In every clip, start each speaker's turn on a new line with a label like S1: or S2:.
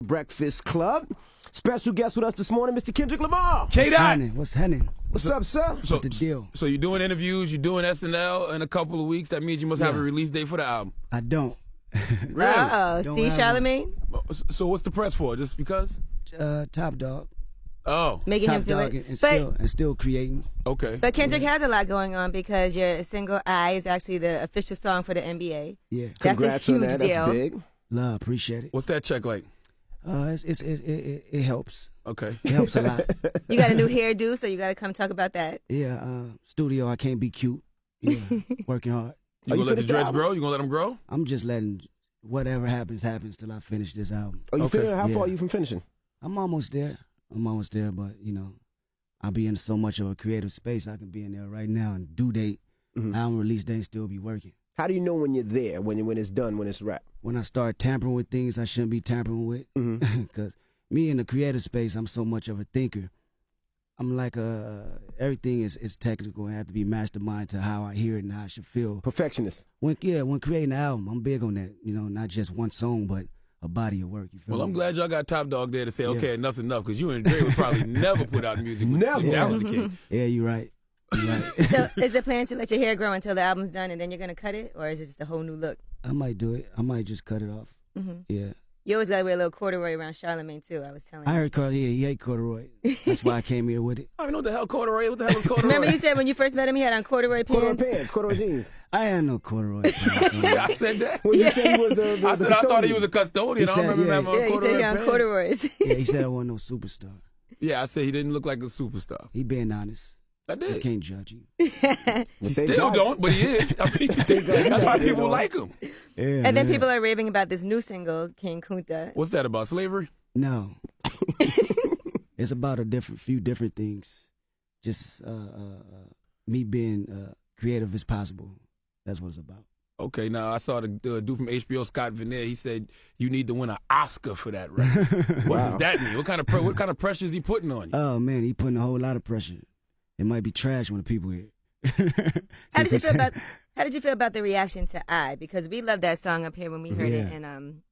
S1: Breakfast Club. Special guest with us this morning, Mr. Kendrick Lamar.
S2: What's happening?
S1: What's up, sir?
S2: What's the deal?
S3: So you're doing interviews, you're doing SNL in a couple of weeks. That means you must have a release date for the album.
S2: I don't.
S3: Really?
S4: Oh, see, Charlemagne?
S3: So what's the press for? Just because?
S2: Top Dog.
S3: Oh.
S4: Making him
S2: Top
S4: do
S2: Dog
S4: it.
S2: and still creating.
S3: Okay.
S4: But Kendrick has a lot going on because your single "I" is actually the official song for the NBA.
S2: Yeah.
S4: That's
S1: Congrats
S4: a huge
S1: on that.
S4: deal.
S1: That's big.
S2: Love, appreciate it.
S3: What's that check like?
S2: It helps.
S3: Okay.
S2: It helps a lot.
S4: You got a new hairdo, so you got to come talk about that.
S2: Yeah, studio, I can't be cute. Yeah, working hard.
S3: You gonna let the dreads grow? You gonna let them grow?
S2: I'm just letting whatever happens till I finish this album.
S1: Oh, you
S3: Okay.
S1: How far are you from finishing?
S2: I'm almost there, but I'll be in so much of a creative space. I can be in there right now and due date, album release date, still be working.
S1: How do you know when you're there, when it's done, when it's wrapped?
S2: When I start tampering with things I shouldn't be tampering with, because me in the creative space, I'm so much of a thinker. I'm like everything is technical and have to be mastermind to how I hear it and how I should feel.
S1: Perfectionist.
S2: When creating an album, I'm big on that. Not just one song, but a body of work. You feel
S3: Well,
S2: me?
S3: I'm glad y'all got Top Dog there to say, okay, enough's enough, because you and Dre would probably never put out music.
S1: Never.
S3: If that was the case.
S2: Yeah, you're right. You're right.
S4: So is the plan to let your hair grow until the album's done and then you're going to cut it? Or is it just a whole new look?
S2: I might do it. I might just cut it off. Yeah.
S4: You always got to wear a little corduroy around Charlemagne, too, I was telling you.
S2: I heard he hate corduroy. That's why I came here with it.
S3: I don't know what the hell corduroy. What the hell is corduroy?
S4: Remember you said when you first met him he had on corduroy pants?
S1: Corduroy pants, corduroy jeans.
S2: I had no corduroy pants.
S3: Yeah, I said that.
S1: When you said he was the
S3: I said I thought he was a custodian.
S2: He
S3: I don't remember him
S4: Yeah,
S3: on
S4: you said he had on corduroys.
S2: Yeah, he said I wasn't no superstar.
S3: Yeah, I said he didn't look like a superstar.
S2: He being honest.
S3: I
S2: You
S3: did.
S2: can't judge him.
S3: He still don't, but he is. I mean, that's why people like him.
S2: Yeah,
S4: And then
S2: man.
S4: people are raving about this new single, King Kunta.
S3: What's that about? Slavery?
S2: No. It's about few different things. Just me being creative as possible. That's what it's about.
S3: Okay, now I saw the dude from HBO, Scott Veneer. He said you need to win an Oscar for that record. What does that mean? What kind of pressure is he putting on you?
S2: Oh man, he putting a whole lot of pressure. It might be trash when the people hear it.
S4: How did you feel about the reaction to "I"? Because we loved that song up here when we heard it, and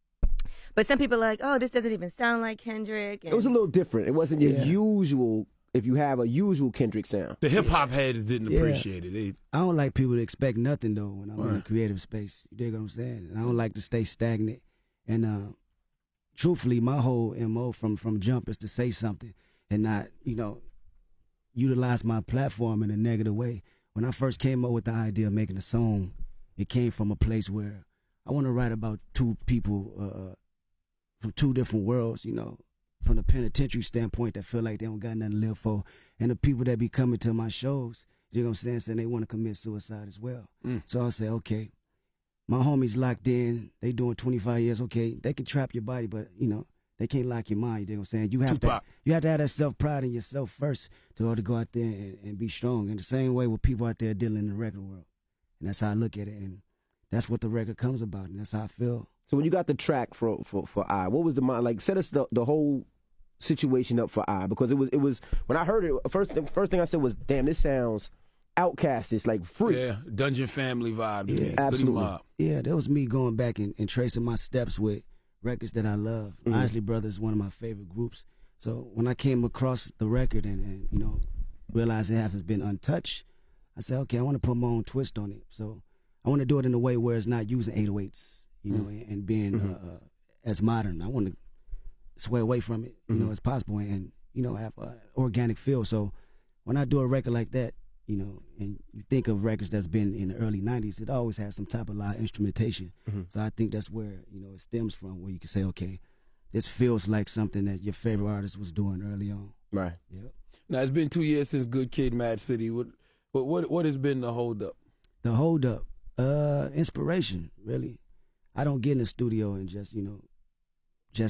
S4: but some people are like, "Oh, this doesn't even sound like Kendrick." And
S1: It was a little different. It wasn't your usual. If you have a usual Kendrick sound,
S3: The hip hop heads didn't appreciate it.
S2: I don't like people to expect nothing though when I'm in a creative space. You dig what I'm saying? And I don't like to stay stagnant. And truthfully, my whole MO from jump is to say something and not, utilize my platform in a negative way. When I first came up with the idea of making a song, it came from a place where I want to write about two people from two different worlds, from the penitentiary standpoint that feel like they don't got nothing to live for, and the people that be coming to my shows, you know what I'm saying they want to commit suicide as well. So I say, okay, my homies locked in, they doing 25 years, okay, they can trap your body, but, they can't lock your mind, you know what I'm saying? You have to have that self-pride in yourself first to order to go out there and be strong. In the same way with people out there dealing in the record world. And that's how I look at it, and that's what the record comes about, and that's how I feel.
S1: so when you got the track for "I," what was the mind? Like, set us the whole situation up for "I," because it was when I heard it, the first thing I said was, damn, this sounds outcastish, like free.
S3: Yeah, Dungeon Family vibe.
S2: Yeah,
S3: Goody
S1: absolutely.
S3: Mob.
S2: Yeah, that was me going back and tracing my steps with records that I love. Isley Brothers is one of my favorite groups. So when I came across the record and realized it hasn't been untouched, I said, okay, I want to put my own twist on it. So I want to do it in a way where it's not using 808s, and being as modern. I want to sway away from it, as possible, and have an organic feel. So when I do a record like that, and you think of records that's been in the early 90s, it always has some type of live instrumentation. So I think that's where, it stems from, where you can say, okay, this feels like something that your favorite artist was doing early on.
S1: Right.
S2: Yep.
S3: Now, it's been 2 years since Good Kid, Mad City. What has been the holdup?
S2: The holdup, inspiration, really. I don't get in the studio and just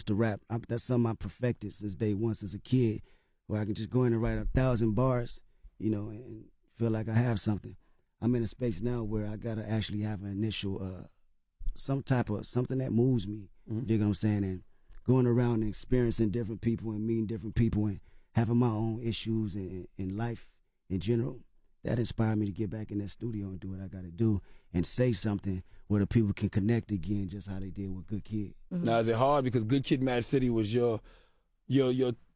S2: to rap. That's something I perfected since day one, since a kid, where I can just go in and write 1,000 bars, and feel like I have something. I'm in a space now where I gotta actually have an initial, something that moves me. You know what I'm saying? And going around and experiencing different people and meeting different people and having my own issues in life in general, that inspired me to get back in that studio and do what I gotta do. and say something where the people can connect again, just how they did with Good Kid.
S3: Now, is it hard because Good Kid, Mad City was your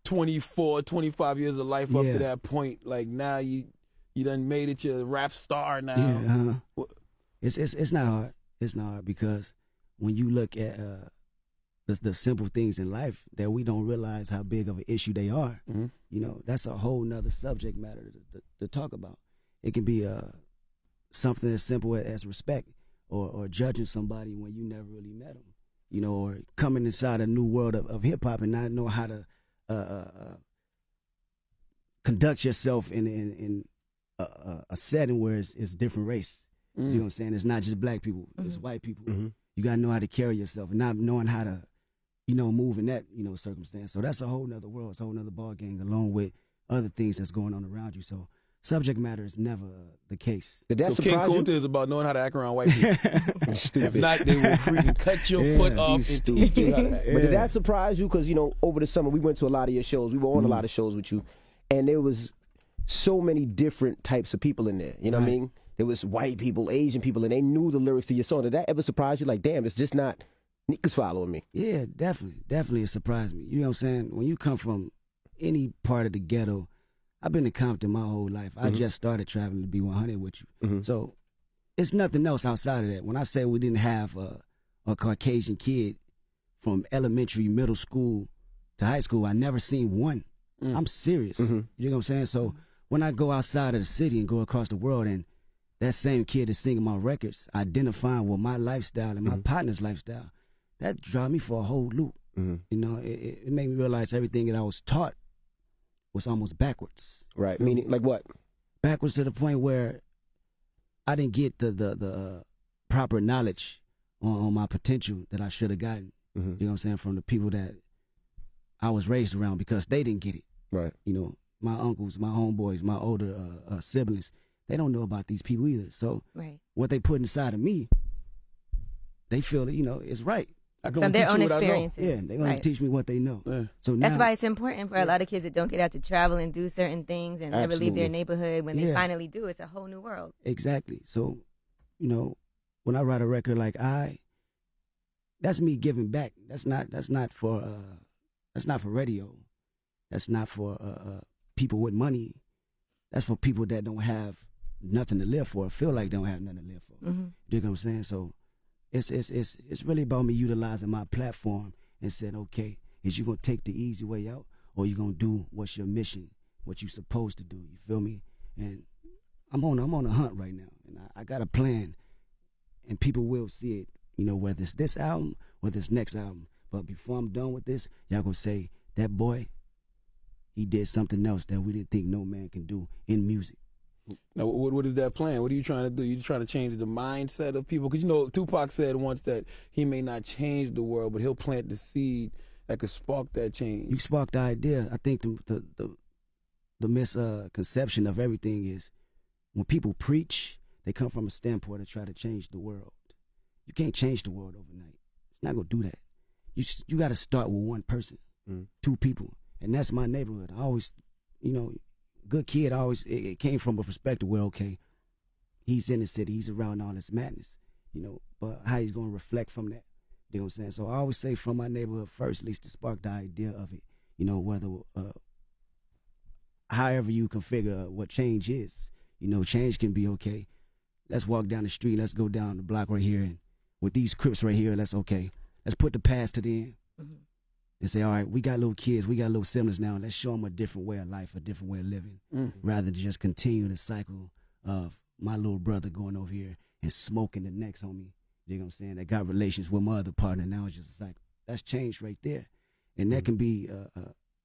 S3: 24, 25 years of life up to that point? Like now you done made it your rap star now.
S2: Yeah, it's not hard. It's not hard because when you look at the simple things in life that we don't realize how big of an issue they are, you know, that's a whole nother subject matter to talk about. It can be something as simple as respect or judging somebody when you never really met them, you know, or coming inside a new world of hip-hop and not know how to conduct yourself in a setting where it's different race. You know what I'm saying? It's not just black people, it's white people. You got to know how to carry yourself and not knowing how to, you know, move in that, you know, circumstance. So that's a whole nother world. It's a whole nother ball game along with other things that's going on around you. So subject matter is never the case.
S1: Did that
S3: so King
S1: surprise you?
S3: Kunta is about knowing how to act around white people. If not, they will freaking cut your foot off and teach you how to act.
S1: But did that surprise you? Because, you know, over the summer, we went to a lot of your shows. We were on a lot of shows with you. And there was so many different types of people in there. You know what I mean? There was white people, Asian people, and they knew the lyrics to your song. Did that ever surprise you? Like, damn, it's just not niggas following me.
S2: Yeah, definitely. Definitely it surprised me. You know what I'm saying? When you come from any part of the ghetto, I've been in Compton my whole life. I just started traveling to be 100 with you. So it's nothing else outside of that. When I say we didn't have a Caucasian kid from elementary, middle school to high school, I never seen one. I'm serious. You know what I'm saying? So when I go outside of the city and go across the world and that same kid is singing my records, identifying with my lifestyle and my partner's lifestyle, that drive me for a whole loop. You know, it made me realize everything that I was taught was almost backwards.
S1: Right. Meaning, like what?
S2: Backwards to the point where I didn't get the proper knowledge on my potential that I should have gotten. You know what I'm saying? From the people that I was raised around because they didn't get it.
S1: Right.
S2: You know, my uncles, my homeboys, my older siblings, they don't know about these people either. So what they put inside of me, they feel that, you know, it's right.
S4: From their own experiences.
S2: Yeah, they're going to teach me what they know. So now,
S4: that's why it's important for a lot of kids that don't get out to travel and do certain things and never leave their neighborhood. When they finally do, it's a whole new world.
S2: Exactly. So, you know, when I write a record like that's me giving back. That's not for radio. That's not for people with money. That's for people that don't have nothing to live for, feel like they don't have nothing to live for. You know what I'm saying? So it's really about me utilizing my platform and saying, okay, is you gonna take the easy way out, or you gonna do what's your mission, what you supposed to do? You feel me? And I'm on a hunt right now, and I got a plan, and people will see it. You know, whether it's this album or this next album. But before I'm done with this, y'all gonna say that boy, he did something else that we didn't think no man can do in music.
S3: Now, what is that plan? What are you trying to do? You trying to change the mindset of people? Because, you know, Tupac said once that he may not change the world, but he'll plant the seed that could spark that change.
S2: You sparked the idea. I think the misconception of everything is when people preach, they come from a standpoint to try to change the world. You can't change the world overnight. It's not going to do that. You got to start with one person, 2 people. And that's my neighborhood. I always, you know, Good Kid, it came from a perspective where, okay, he's in the city, he's around all this madness, you know, but how he's going to reflect from that, you know what I'm saying? So I always say from my neighborhood first, at least to spark the idea of it, you know, whether, however you configure what change is, you know, change can be, okay, let's walk down the street, let's go down the block right here, and with these Crips right here, let's put the past to the end. And say, all right, we got little kids, we got little siblings now, let's show them a different way of life, a different way of living, rather than just continue the cycle of my little brother going over here and smoking the next homie, you know what I'm saying, that got relations with my other partner, now it's just a cycle. That's change right there. And that can be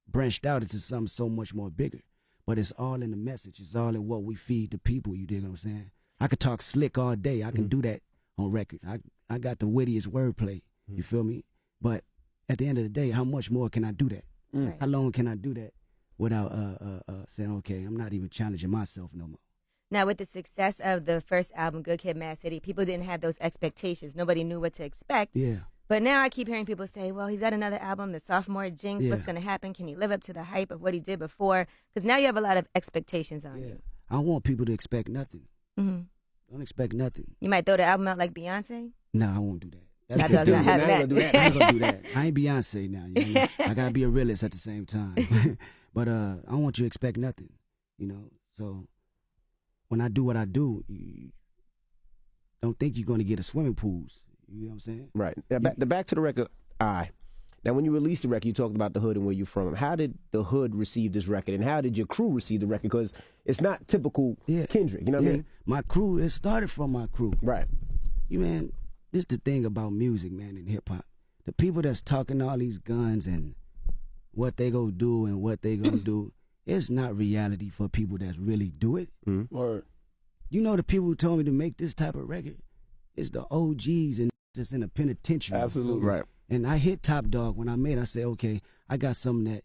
S2: branched out into something so much more bigger. But it's all in the message. It's all in what we feed the people, you dig what I'm saying? I could talk slick all day. I can do that on record. I got the wittiest wordplay, you feel me? But at the end of the day, how much more can I do that? How long can I do that without saying, okay, I'm not even challenging myself no more?
S4: Now, with the success of the first album, Good Kid, Mad City, people didn't have those expectations. Nobody knew what to expect.
S2: Yeah.
S4: But now I keep hearing people say, well, he's got another album, the sophomore jinx.
S2: Yeah.
S4: What's going to happen? Can he live up to the hype of what he did before? Because now you have a lot of expectations on you.
S2: I want people to expect nothing. Don't expect nothing.
S4: You might throw the album out like Beyonce?
S2: Nah, I won't do that.
S4: I thought I had
S1: I ain't gonna do that.
S2: I ain't gonna do that. I ain't Beyonce now. You know? I gotta be a realist at the same time. But I don't want you to expect nothing. You know, so when I do what I do, you don't think you're gonna get a swimming pools. You know what I'm saying?
S1: Right. Now, back to the record. Now, when you released the record, you talked about the hood and where you're from. How did the hood receive this record, and how did your crew receive the record? Because it's not typical Kendrick. You know what I mean?
S2: My crew. It started from my crew.
S1: Right.
S2: You man. This is the thing about music, man, and hip-hop. The people that's talking all these guns and what they gonna do and what they gonna do, it's not reality for people that really do it.
S3: Word.
S2: You know the people who told me to make this type of record, it's the OGs and that's in the penitentiary.
S3: Absolutely.
S1: Right.
S2: And I hit Top Dog when I made it. I said, okay, I got something that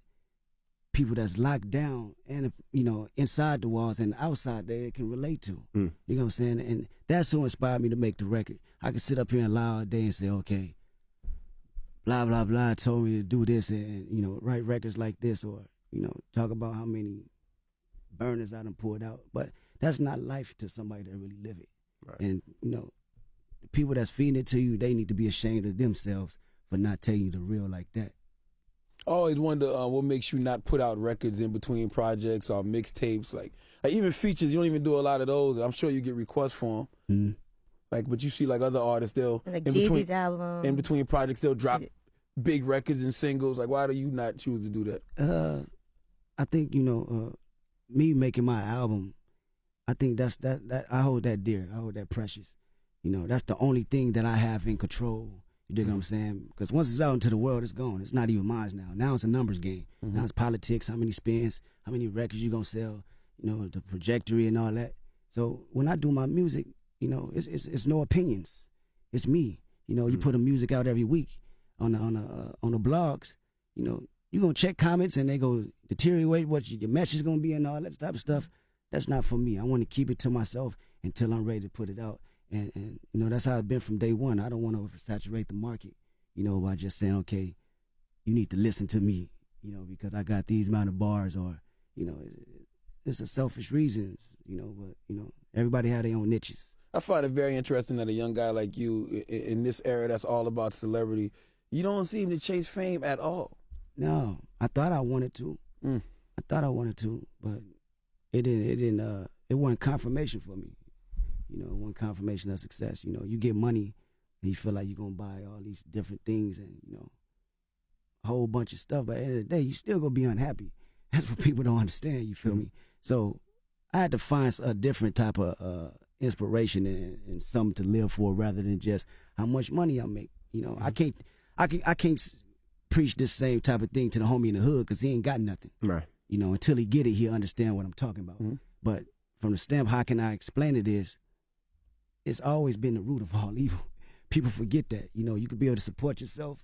S2: people that's locked down and, you know, inside the walls and outside they can relate to. You know what I'm saying? And that's what inspired me to make the record. I could sit up here and lie all day and say, okay, blah, blah, blah, told me to do this and, you know, write records like this or, you know, talk about how many burners I done poured out. But that's not life to somebody that really live it.
S1: Right.
S2: And, you know, the people that's feeding it to you, they need to be ashamed of themselves for not telling you the real like that.
S3: I always wonder what makes you not put out records in between projects or mixtapes, like even features. You don't even do a lot of those. I'm sure you get requests for them. Like, but you see, like other artists, they'll
S4: Like
S3: in
S4: Jeezy's album.
S3: in between projects, they'll drop big records and singles. Like, why do you not choose to do that?
S2: I think, you know, me making my album, I think that I hold that dear. I hold that precious. You know, that's the only thing that I have in control. You dig what I'm saying? Because once it's out into the world, it's gone. It's not even mine now. Now it's a numbers game. Now it's politics, how many spins, how many records you going to sell, you know, the trajectory and all that. So when I do my music, you know, it's no opinions. It's me. You know, you put a music out every week on the blogs, you know, you're going to check comments and they go deteriorate what your message is going to be and all that type of stuff. That's not for me. I want to keep it to myself until I'm ready to put it out. And you know, that's how it's been from day one. I don't want to oversaturate the market, you know, by just saying, okay, you need to listen to me, you know, because I got these amount of bars or, you know, it's a selfish reasons, you know, but, you know, everybody have their own niches.
S3: I find it very interesting that a young guy like you, in this era that's all about celebrity, you don't seem to chase fame at all.
S2: No, I thought I wanted to. I thought I wanted to, but it wasn't confirmation for me. You know, one confirmation of success. You know, you get money and you feel like you're going to buy all these different things and, you know, a whole bunch of stuff. But at the end of the day, you still going to be unhappy. That's what people don't understand, you feel me? So I had to find a different type of inspiration and something to live for rather than just how much money I make. You know, I can't preach this same type of thing to the homie in the hood because he ain't got nothing.
S1: Right.
S2: You know, until he get it, he'll understand what I'm talking about. But from the stamp, how can I explain it is, it's always been the root of all evil. People forget that. You know, you could be able to support yourself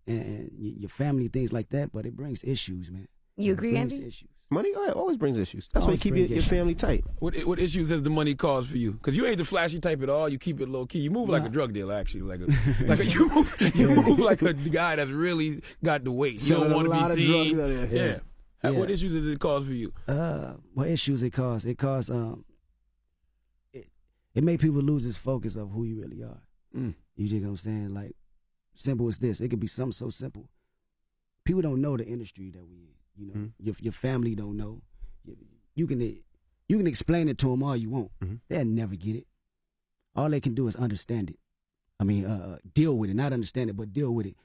S2: and your family, things like that, but it brings issues, man.
S4: You agree,
S2: It brings
S4: Andy?
S2: issues.
S1: Money always brings issues. That's why you
S2: Always
S1: keep
S2: bring
S1: your
S2: issues.
S1: family tight.
S3: What issues has the money caused for you? Because you ain't the flashy type at all. You keep it low key. You move like a drug dealer, actually. You move like a guy that's really got the weight. You don't want to be seen. Yeah. What issues does it cause for you?
S2: What issues it caused? It caused it made people lose its focus of who you really are. You dig what I'm saying? Like, simple as this. It could be something so simple. People don't know the industry that we in. You know, your family don't know. You can explain it to them all you want. They'll never get it. All they can do is understand it. I mean, deal with it. Not understand it, but deal with it.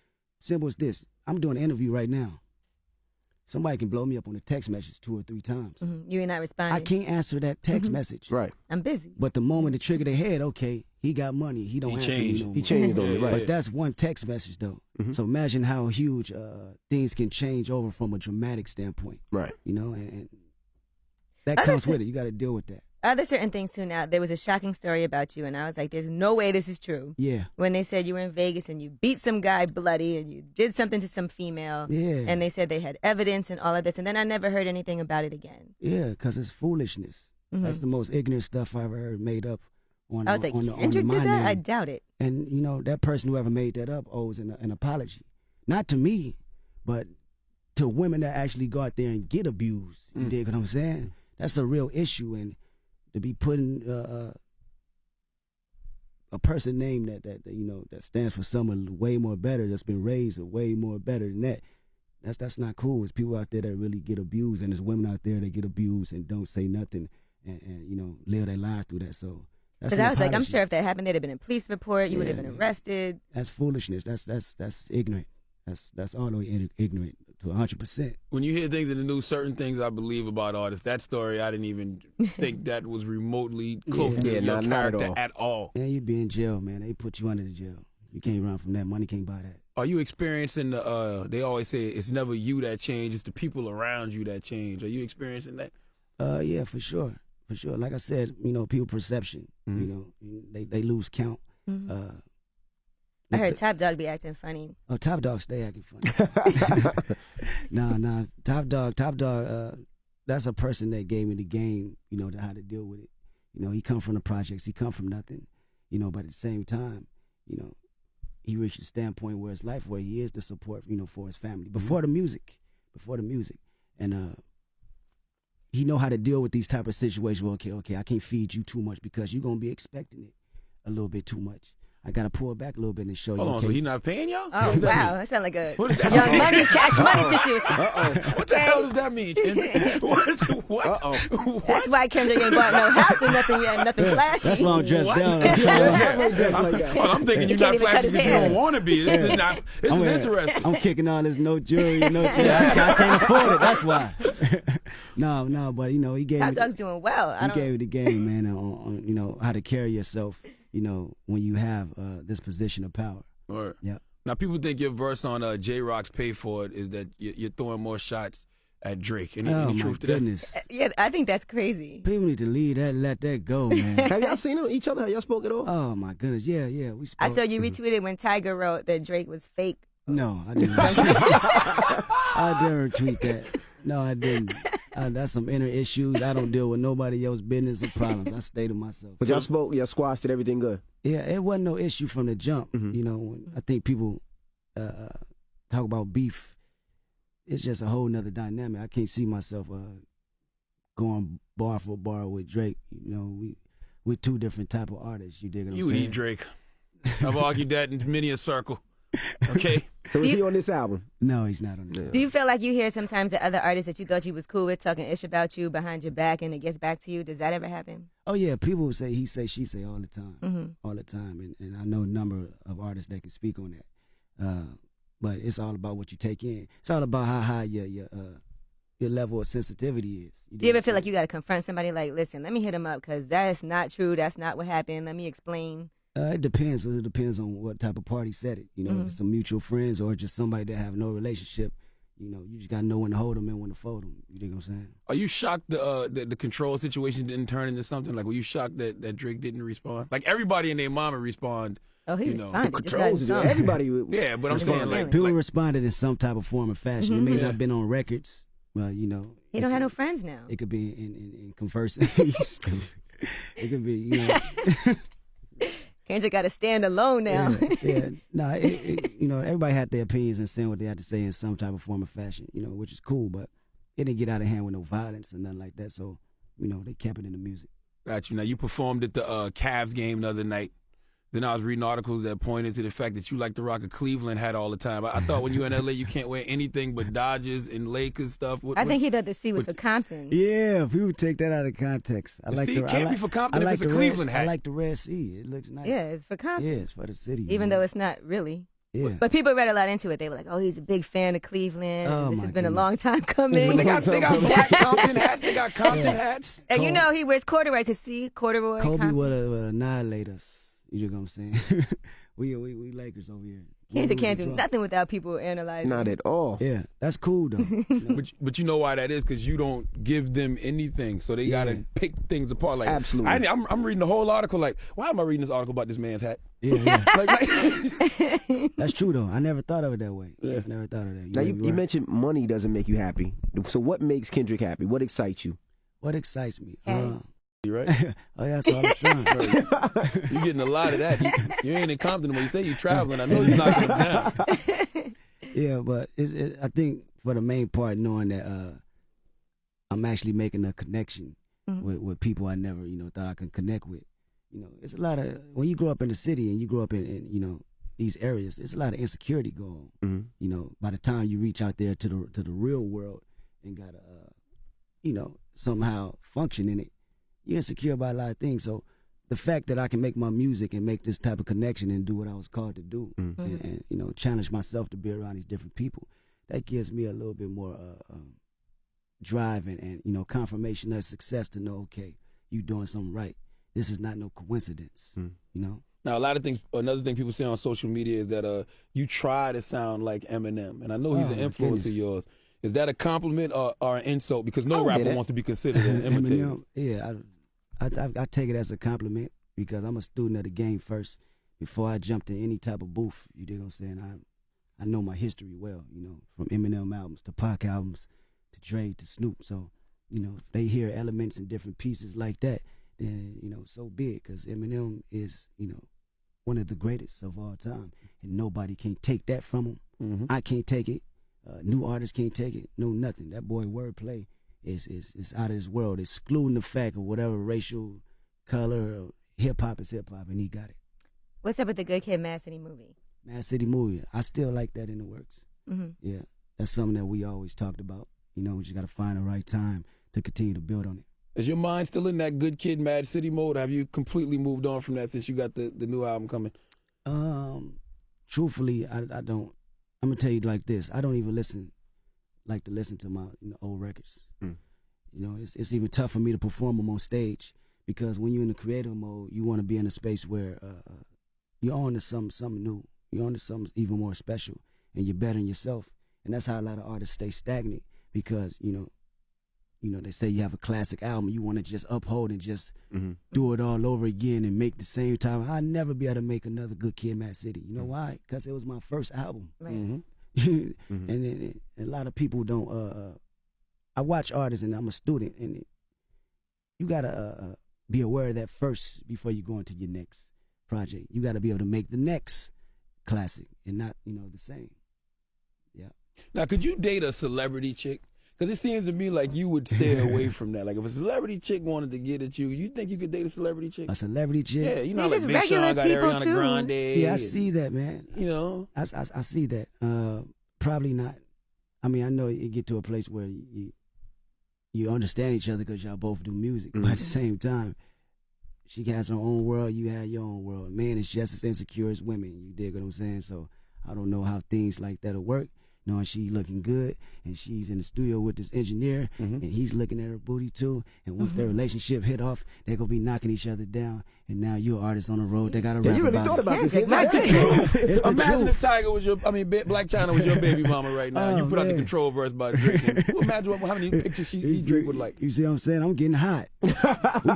S2: Simple as this. I'm doing an interview right now. Somebody can blow me up on a text message 2 or 3 times.
S4: You ain't not responding.
S2: I can't answer that text message.
S1: Right.
S4: I'm busy.
S2: But the moment the trigger their head, okay, he got money. He don't answer me no more.
S1: He changed on me, right.
S2: But that's one text message, though. So imagine how huge things can change over from a dramatic standpoint.
S1: Right.
S2: You know, and that comes with it. You got to deal with that.
S4: Are there certain things too now? There was a shocking story about you, and I was like, there's no way this is true.
S2: Yeah.
S4: When they said you were in Vegas and you beat some guy bloody and you did something to some female.
S2: Yeah.
S4: And they said they had evidence and all of this, and then I never heard anything about it again.
S2: Yeah, because it's foolishness. That's the most ignorant stuff I've ever heard made up.
S4: I was like, Kendrick did that? I doubt it.
S2: And, you know, that person, whoever made that up, owes an apology. Not to me, but to women that actually go out there and get abused. You dig what I'm saying? That's a real issue. And to be putting a person name that you know that stands for someone way more better, that's been raised way more better than that. That's not cool. There's people out there that really get abused, and there's women out there that get abused and don't say nothing, and you know, live their lives through that. So that's.
S4: Because I was like, I'm sure if that happened, there'd have been a police report. You would have been arrested.
S2: That's foolishness. That's ignorant. That's all the way ignorant to 100%.
S3: When you hear things in the news, certain things I believe about artists. That story, I didn't even think that was remotely close to your character at all.
S2: Yeah, you'd be in jail, man. They put you under the jail. You can't run from that. Money can't buy that.
S3: Are you experiencing the? They always say it's never you that change; it's the people around you that change. Are you experiencing that?
S2: Yeah, for sure. For sure. Like I said, you know, people perception. You know, they lose count.
S4: I heard Top Dog be acting funny.
S2: Oh, Top Dog stay acting funny. Nah. Top Dog. That's a person that gave me the game. You know, how to deal with it. You know, he come from the projects. He come from nothing. You know, but at the same time, you know, he reached a standpoint where his life, where he is the support, you know, for his family before the music, and he know how to deal with these type of situations. Well, okay, I can't feed you too much because you're gonna be expecting it a little bit too much. I gotta pull back a little bit and show you.
S3: Hold on, so he not paying y'all?
S4: Oh wow, that sounds like a Young Money, Cash Money situation.
S3: What the hell does that mean, Kendrick? What?
S4: That's why Kendrick ain't bought no house and nothing yet, nothing flashy.
S2: That's why I'm dressed down.
S3: I'm thinking you're not flashy because you don't want to be. This is interesting.
S2: I'm kicking all this no jewelry, I can't afford it. That's why. No, but you know, he gave
S4: Top
S2: me.
S4: Dog's doing well.
S2: He gave me the game, man, on you know how to carry yourself. You know, when you have this position of power.
S3: Right.
S2: Yeah.
S3: Now, people think your verse on J-Rock's Pay For It is that you're throwing more shots at Drake. Any truth to
S2: goodness.
S3: that?
S4: Yeah, I think that's crazy.
S2: People need to leave that, let that go, man.
S1: Have y'all seen each other? Have y'all spoke at all?
S2: Oh, my goodness. Yeah, we spoke.
S4: I saw you retweeted when Tiger wrote that Drake was fake.
S2: No, I didn't. I didn't tweet that. No, I didn't. That's some inner issues. I don't deal with nobody else's business or problems. I stay to myself.
S1: But y'all spoke, y'all squashed it, everything good?
S2: Yeah, it wasn't no issue from the jump. You know, I think people talk about beef. It's just a whole nother dynamic. I can't see myself going bar for bar with Drake. You know, we're two different type of artists. You dig what I'm saying?
S3: You eat Drake. I've argued that in many a circle. Okay.
S1: So is he on this album?
S2: No, he's not on this album.
S4: Do you feel like you hear sometimes that other artists that you thought you was cool with talking ish about you behind your back and it gets back to you? Does that ever happen?
S2: Oh, yeah. People say he say, she say all the time. All the time. And I know a number of artists that can speak on that. But it's all about what you take in. It's all about how high your level of sensitivity is.
S4: Do you ever feel like you got to confront somebody like, listen, let me hit him up because that's not true. That's not what happened. Let me explain.
S2: It depends. It depends on what type of party said it. You know, if it's some mutual friends or just somebody that have no relationship, you know, you just got to know when to hold them and when to fold them. You know what I'm saying?
S3: Are you shocked the control situation didn't turn into something? Like, were you shocked that Drake didn't respond? Like, everybody and their mama respond.
S4: Oh, he responded.
S1: The controls, everybody.
S3: Yeah, but I'm saying, like...
S2: People responded in some type of form or fashion. It may not have been on records. Well, you know...
S4: He don't have no friends now.
S2: It could be in conversing. It could be, you know...
S4: Kendrick got to stand alone now.
S2: Yeah. No, you know, everybody had their opinions and saying what they had to say in some type of form or fashion, you know, which is cool, but it didn't get out of hand with no violence or nothing like that, so, you know, they kept it in the music.
S3: Got you. Now, you performed at the Cavs game the other night. Then I was reading articles that pointed to the fact that you like the rock a Cleveland hat all the time. I thought when you in L.A. you can't wear anything but Dodgers and Lakers stuff.
S4: I think he thought the C was for Compton.
S2: Yeah, people take that out of context. I like
S3: C can't be for Compton if it's a Cleveland hat.
S2: I like the red C. It looks nice.
S4: Yeah, it's for Compton.
S2: Yeah, it's for the city.
S4: Even though it's not really.
S2: Yeah.
S4: But people read a lot into it. They were like, oh, he's a big fan of Cleveland.
S2: Oh,
S4: this
S2: my
S4: has been a
S2: goodness.
S4: long time coming.
S3: They got black Compton hats. They got Compton hats.
S4: And you know he wears corduroy because see, corduroy.
S2: Kobe would annihilate us. You know what I'm saying? we Lakers over here.
S4: Kendrick can't do nothing without people analyzing.
S1: Not at all.
S2: Yeah, that's cool though. You know?
S3: But you know why that is? Because you don't give them anything, so they gotta pick things apart. Like
S1: Absolutely.
S3: I'm reading the whole article. Like, why am I reading this article about this man's hat?
S2: Yeah.
S3: Like,
S2: That's true though. I never thought of it that way. I never thought of that.
S1: Now, you mentioned money doesn't make you happy. So what makes Kendrick happy? What excites you?
S2: What excites me?
S3: right?
S2: Oh, yeah, that's all the time.
S3: You're getting a lot of that. You ain't in Compton when you say you're traveling. I know you're knocking them down.
S2: Yeah, but I think for the main part, knowing that I'm actually making a connection with people I never, thought I could connect with. you know, it's a lot of, when you grow up in the city and you grow up in you know, these areas, it's a lot of insecurity going on. You know, by the time you reach out there to the real world and gotta, you know, somehow function in it, you're insecure about a lot of things. So the fact that I can make my music and make this type of connection and do what I was called to do, and you know, challenge myself to be around these different people, that gives me a little bit more drive and you know, confirmation of success to know, okay, you doing something right. This is not no coincidence, you know.
S3: Now, another thing people say on social media is that you try to sound like Eminem, and I know he's an influence of yours. Is that a compliment or an insult? Because no rapper wants to be considered an imitator.
S2: Eminem, yeah, I take it as a compliment because I'm a student of the game first. Before I jump to any type of booth, you dig what I'm saying? I know my history well, you know, from Eminem albums to Pac albums to Dre to Snoop. So, you know, if they hear elements and different pieces like that, then, you know, so be it, because Eminem is, you know, one of the greatest of all time, and nobody can take that from him. I can't take it. New artists can't take it. No, nothing. That boy wordplay is out of this world, excluding the fact of whatever racial color or hip-hop is hip-hop, and he got it.
S4: What's up with the Good Kid, Mad City movie?
S2: Mad City movie. I still like that in the works. Yeah, that's something that we always talked about. You know, we just got to find the right time to continue to build on it.
S3: Is your mind still in that Good Kid, Mad City mode? Have you completely moved on from that since you got the new album coming?
S2: Truthfully, I don't. I'm gonna tell you like this. I don't even like to listen to my old records. You know, it's even tough for me to perform them on stage because when you're in the creative mode, you want to be in a space where you're on to something new. You're on to something even more special, and you're bettering yourself. And that's how a lot of artists stay stagnant because you know, they say you have a classic album, you want to just uphold and just do it all over again and make the same time. I'll never be able to make another Good Kid, Mad City. You know why? Because it was my first album. Right. And a lot of people don't. I watch artists and I'm a student, and you got to be aware of that first before you go into your next project. You got to be able to make the next classic and not, the same. Yeah.
S3: Now, could you date a celebrity chick? Because it seems to me like you would stay away from that. Like, if a celebrity chick wanted to get at you, you think you could date a celebrity chick?
S2: A celebrity chick?
S3: Yeah, you know, like Big Sean got Ariana Grande.
S2: Yeah, I see that, man.
S3: You know?
S2: I see that. Probably not. I mean, I know you get to a place where you understand each other because y'all both do music. But at the same time, she has her own world, you have your own world. Man is just as insecure as women. You dig what I'm saying? So I don't know how things like that'll work. Knowing she looking good and she's in the studio with this engineer and he's looking at her booty too, and once their relationship hit off, they're gonna be knocking each other down, and now you're an artist on the road, they gotta rap
S1: you really
S2: about
S1: thought
S2: it.
S1: about this.
S2: It's the
S3: Imagine
S2: truth.
S3: if Tiger was Black China was your baby mama right now. You put out the Control verse by Drake. Imagine how many pictures Drake would like.
S2: You see what I'm saying? I'm getting hot. We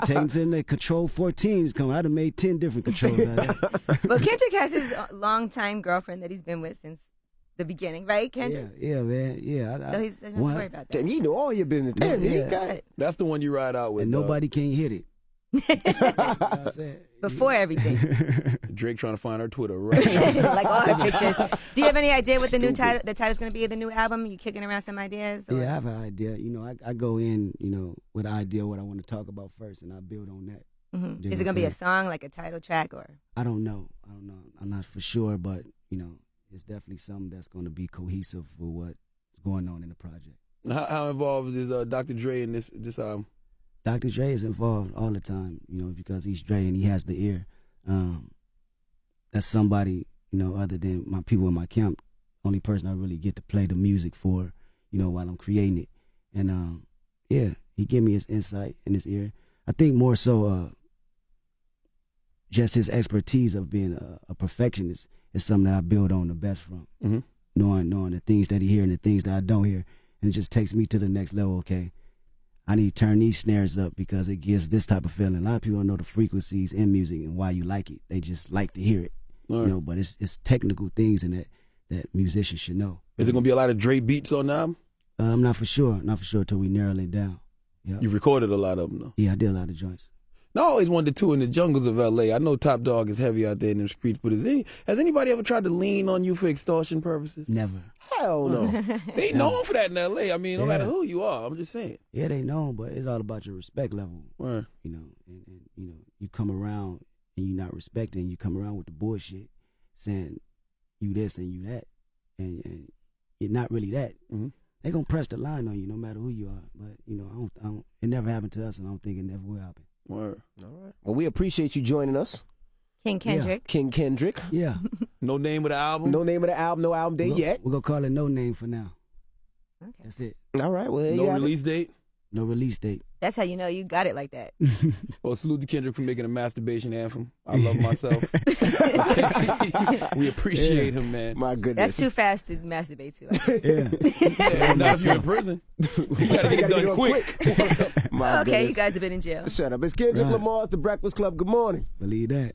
S2: taking to the Control 14s coming. I'd have made 10 different controls out of that.
S4: Well, Kendrick has his longtime girlfriend that he's been with since the beginning, right, Kendrick?
S2: Yeah, man. Yeah.
S4: So he doesn't have to worry about that.
S1: Damn, he know all your business. Damn, he got it.
S3: That's the one you ride out with.
S2: And nobody can hit it. You know what I'm saying?
S4: Before everything.
S3: Drake trying to find her Twitter right now.
S4: Like all her pictures. Do you have any idea what the title's going to be of the new album? You kicking around some ideas? Or?
S2: Yeah, I have an idea. You know, I go in, with an idea what I want to talk about first, and I build on that.
S4: Is it going to be a song, like a title track, or?
S2: I don't know. I'm not for sure, but, it's definitely something that's going to be cohesive with what's going on in the project.
S3: How involved is Dr. Dre in this album?
S2: Dr. Dre is involved all the time, because he's Dre and he has the ear. That's somebody, other than my people in my camp, only person I really get to play the music for, while I'm creating it. And, he gave me his insight and his ear. I think more so just his expertise of being a perfectionist is something that I build on the best from. Knowing the things that he hear and the things that I don't hear. And it just takes me to the next level. Okay, I need to turn these snares up because it gives this type of feeling. A lot of people don't know the frequencies in music and why you like it. They just like to hear it. Right. But it's technical things in that musicians should know.
S3: Is there going to be a lot of Dre beats on the album?
S2: I'm not for sure. Not for sure until we narrow it down. Yep.
S3: You recorded a lot of them, though?
S2: Yeah, I did a lot of joints.
S3: No, I always wanted to tour in the jungles of L.A. I know Top Dog is heavy out there in the streets, but has anybody ever tried to lean on you for extortion purposes?
S2: Never.
S1: Hell no.
S3: They ain't known for that in L.A. I mean, no matter who you are, I'm just saying.
S2: Yeah, they know, but it's all about your respect level.
S3: Right.
S2: And you come around and you not respecting, you come around with the bullshit, saying you this and you that, and you're not really that. They gonna press the line on you no matter who you are. But you know, I don't. It never happened to us, and I don't think it never will happen.
S3: Word.
S1: All right. Well, we appreciate you joining us.
S4: King Kendrick.
S1: King Kendrick.
S2: Yeah.
S3: No name of the album?
S1: No name of the album, no album date yet.
S2: We're gonna call it No Name for now.
S4: Okay.
S2: That's it.
S1: All right. Well,
S3: No release date?
S2: No release date.
S4: That's how you know you got it like that.
S3: Well, salute to Kendrick for making a masturbation anthem. I love myself. We appreciate him, man.
S1: My goodness.
S4: That's too fast to masturbate to.
S2: Yeah.
S3: Not if you're in prison. We gotta get it done quick.
S1: My
S4: Okay,
S1: goodness.
S4: you guys have been in jail.
S1: Shut up. It's Kendrick Lamar, The Breakfast Club. Good morning.
S2: Believe that.